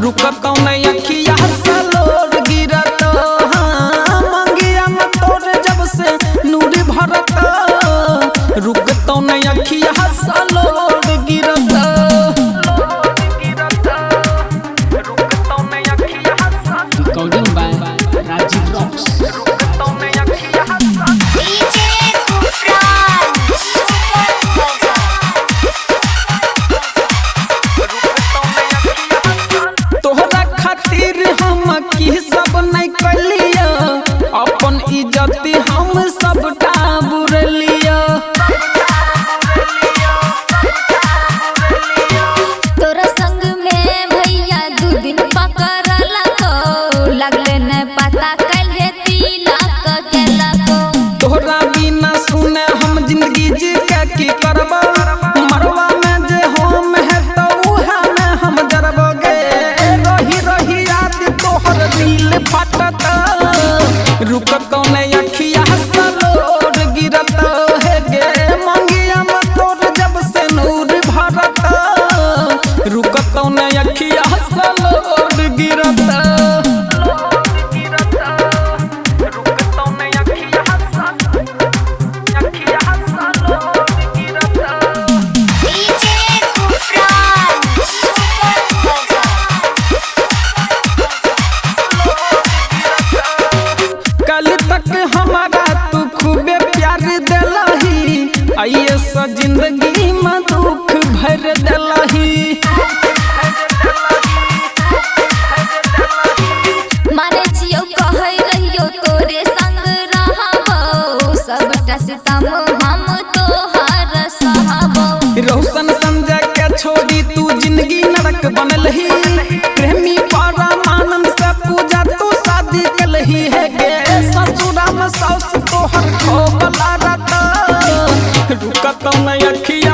रुकत नहीं अखिया सलोर गिरत मंगिया में तोरे जब से नूर भरत रुकत नहीं अखिया सलोर गिरत रिकॉर्डिंग बाय राजीव रॉक्स। तोहरा खातिर हम की सब नहीं कलिया अपन इज्जत हम सबटा बुरलिया तोरा संग में भैया दू दिन पकड़ला को लगले न पता कल है तिलक केला को तोहरा बिना सुने हम जिंदगी जी के की करबो मरवा में जे हम है तो उहा में हम जरबोगे रही रही याद तोहर दिल फटत रुकत नहीं अखिया सलोर गिरत है गे मंगिया में तोर जब से नूर भरत रुकत नहीं अखिया सलोर गिरत कल तक हमारा तू खूबे प्यार दिलही आइए सा जिंदगी में दुख भर दिलही मारे जियो कहै रहियो तोरे संग रहबो सबटा सितम हम तोहर सहबो रोशन संजय के छोड़ी तू जिंदगी नरक बनलही प्रेमी परमानंद से पूजा तू शादी कलही है गे ससुरा में सास तोहर खोबला रत रुकत नहीं अखिया